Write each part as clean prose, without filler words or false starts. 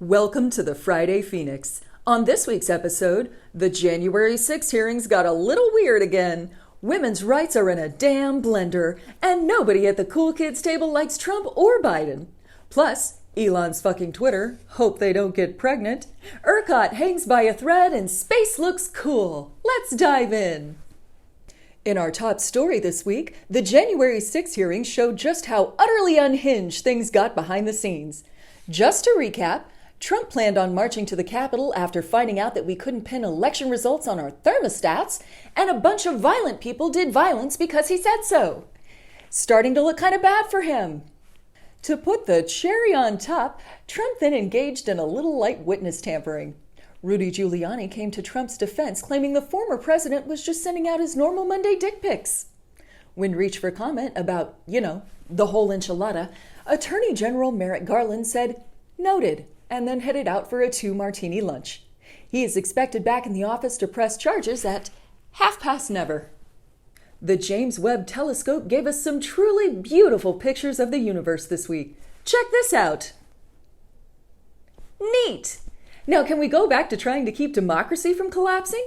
Welcome to the Friday Fenix. On this week's episode, the January 6 hearings got a little weird again. Women's rights are in a damn blender, and nobody at the cool kids table likes Trump or Biden. Plus, Elon's fucking Twitter, hope they don't get pregnant. ERCOT hangs by a thread and space looks cool. Let's dive in. In our top story this week, the January 6 hearings showed just how utterly unhinged things got behind the scenes. Just to recap, Trump planned on marching to the Capitol after finding out that we couldn't pin election results on our thermostats, and a bunch of violent people did violence because he said so. Starting to look kind of bad for him. To put the cherry on top, Trump then engaged in a little light witness tampering. Rudy Giuliani came to Trump's defense, claiming the former president was just sending out his normal Monday dick pics. When reached for comment about, the whole enchilada, Attorney General Merrick Garland said, "Noted," and then headed out for a 2-martini lunch. He is expected back in the office to press charges at never. The James Webb telescope gave us some truly beautiful pictures of the universe this week. Check this out. Neat! Now, can we go back to trying to keep democracy from collapsing?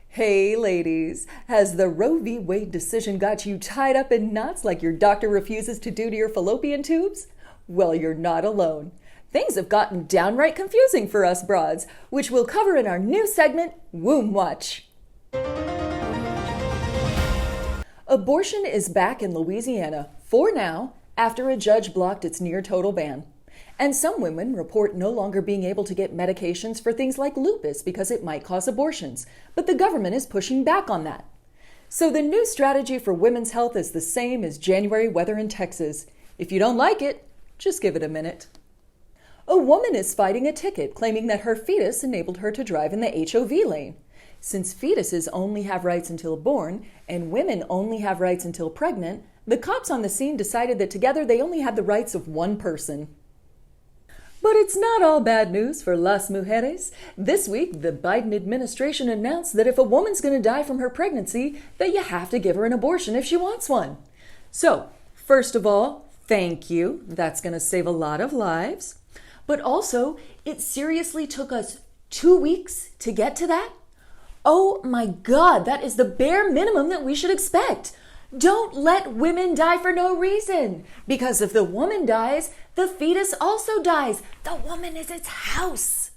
Hey, ladies, has the Roe v. Wade decision got you tied up in knots like your doctor refuses to do to your fallopian tubes? Well, you're not alone. Things have gotten downright confusing for us broads, which we'll cover in our new segment, Womb Watch. Abortion is back in Louisiana, for now, after a judge blocked its near-total ban. And some women report no longer being able to get medications for things like lupus because it might cause abortions, but the government is pushing back on that. So the new strategy for women's health is the same as January weather in Texas. If you don't like it, just give it a minute. A woman is fighting a ticket claiming that her fetus enabled her to drive in the HOV lane. Since fetuses only have rights until born and women only have rights until pregnant, the cops on the scene decided that together they only had the rights of one person. But it's not all bad news for las mujeres. This week, the Biden administration announced that if a woman's going to die from her pregnancy, that you have to give her an abortion if she wants one. So, first of all, thank you. That's going to save a lot of lives. But also, it seriously took us 2 weeks to get to that? Oh my God, that is the bare minimum that we should expect. Don't let women die for no reason. Because if the woman dies, the fetus also dies. The woman is its house.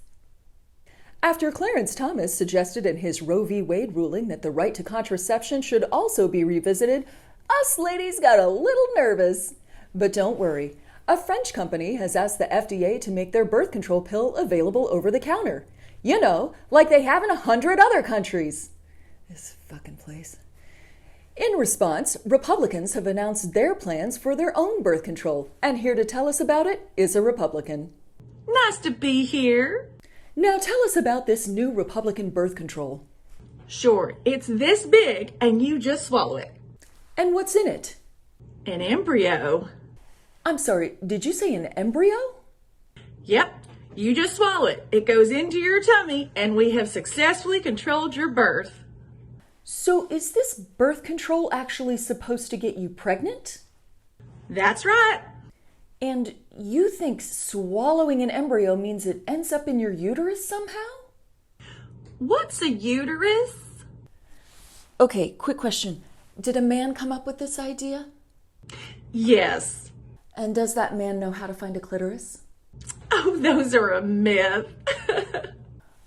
After Clarence Thomas suggested in his Roe v. Wade ruling that the right to contraception should also be revisited, us ladies got a little nervous. But don't worry. A French company has asked the FDA to make their birth control pill available over the counter. Like they have in 100 other countries. This fucking place. In response, Republicans have announced their plans for their own birth control, and here to tell us about it is a Republican. Nice to be here. Now tell us about this new Republican birth control. Sure, it's this big and you just swallow it. And what's in it? An embryo. I'm sorry, did you say an embryo? Yep, you just swallow it. It goes into your tummy and we have successfully controlled your birth. So is this birth control actually supposed to get you pregnant? That's right. And you think swallowing an embryo means it ends up in your uterus somehow? What's a uterus? Okay, quick question. Did a man come up with this idea? Yes. And does that man know how to find a clitoris? Oh, those are a myth.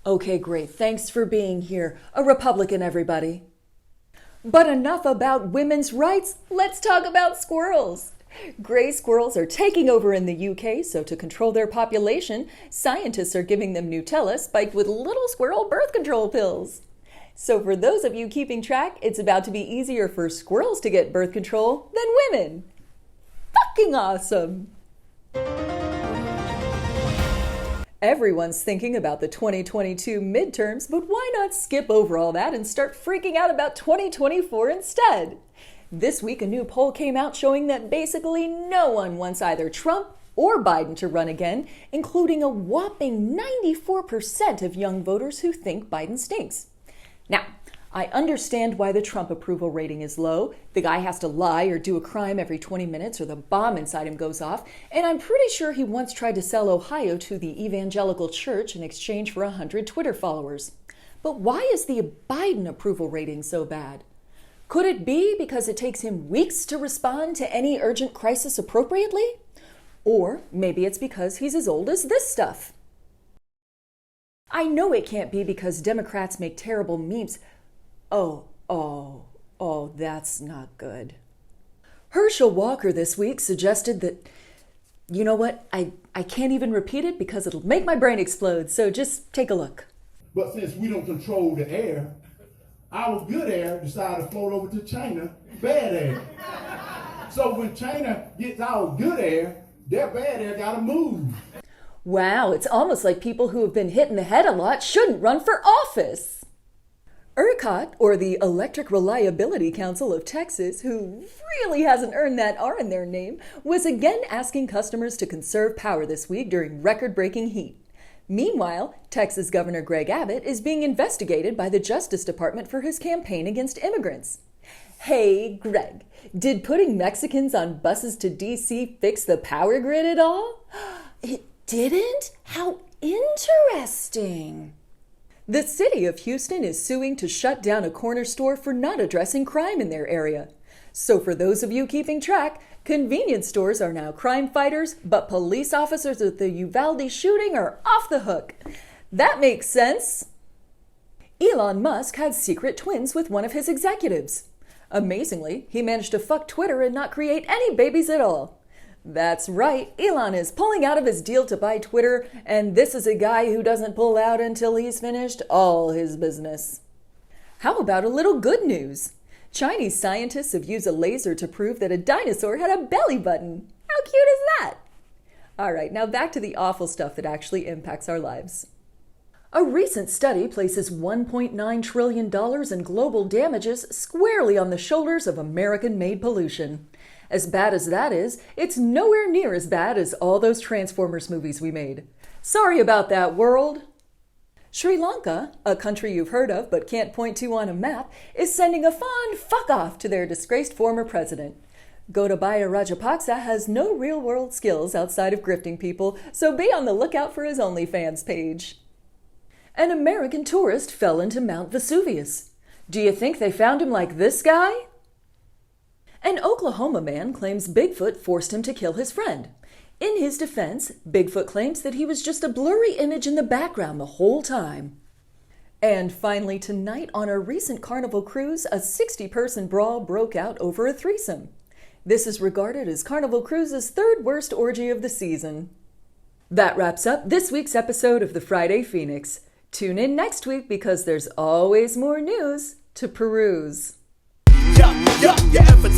Okay, great. Thanks for being here. A Republican, everybody. But enough about women's rights. Let's talk about squirrels. Gray squirrels are taking over in the UK, so to control their population, scientists are giving them Nutella spiked with little squirrel birth control pills. So for those of you keeping track, it's about to be easier for squirrels to get birth control than women. Fucking awesome! Everyone's thinking about the 2022 midterms, but why not skip over all that and start freaking out about 2024 instead? This week, a new poll came out showing that basically no one wants either Trump or Biden to run again, including a whopping 94% of young voters who think Biden stinks. Now, I understand why the Trump approval rating is low. The guy has to lie or do a crime every 20 minutes or the bomb inside him goes off. And I'm pretty sure he once tried to sell Ohio to the evangelical church in exchange for 100 Twitter followers. But why is the Biden approval rating so bad? Could it be because it takes him weeks to respond to any urgent crisis appropriately? Or maybe it's because he's as old as this stuff. I know it can't be because Democrats make terrible memes. Oh, that's not good. Herschel Walker this week suggested that, you know what, I can't even repeat it because it'll make my brain explode, so just take a look. But since we don't control the air, our good air decided to float over to China, bad air. So when China gets our good air, their bad air gotta move. Wow, it's almost like people who have been hit in the head a lot shouldn't run for office. ERCOT, or the Electric Reliability Council of Texas, who really hasn't earned that R in their name, was again asking customers to conserve power this week during record-breaking heat. Meanwhile, Texas Governor Greg Abbott is being investigated by the Justice Department for his campaign against immigrants. Hey, Greg, did putting Mexicans on buses to D.C. fix the power grid at all? It didn't? How interesting. The city of Houston is suing to shut down a corner store for not addressing crime in their area. So for those of you keeping track, convenience stores are now crime fighters, but police officers at the Uvalde shooting are off the hook. That makes sense. Elon Musk had secret twins with one of his executives. Amazingly, he managed to fuck Twitter and not create any babies at all. That's right, Elon is pulling out of his deal to buy Twitter, and this is a guy who doesn't pull out until he's finished all his business. How about a little good news? Chinese scientists have used a laser to prove that a dinosaur had a belly button. How cute is that? All right, now back to the awful stuff that actually impacts our lives. A recent study places $1.9 trillion in global damages squarely on the shoulders of American-made pollution. As bad as that is, it's nowhere near as bad as all those Transformers movies we made. Sorry about that, world. Sri Lanka, a country you've heard of but can't point to on a map, is sending a fond fuck-off to their disgraced former president. Gotabaya Rajapaksa has no real-world skills outside of grifting people, so be on the lookout for his OnlyFans page. An American tourist fell into Mount Vesuvius. Do you think they found him like this guy? An Oklahoma man claims Bigfoot forced him to kill his friend. In his defense, Bigfoot claims that he was just a blurry image in the background the whole time. And finally tonight, on a recent Carnival cruise, a 60-person brawl broke out over a threesome. This is regarded as Carnival Cruise's third worst orgy of the season. That wraps up this week's episode of the Friday Fenix. Tune in next week because there's always more news to peruse. Your efforts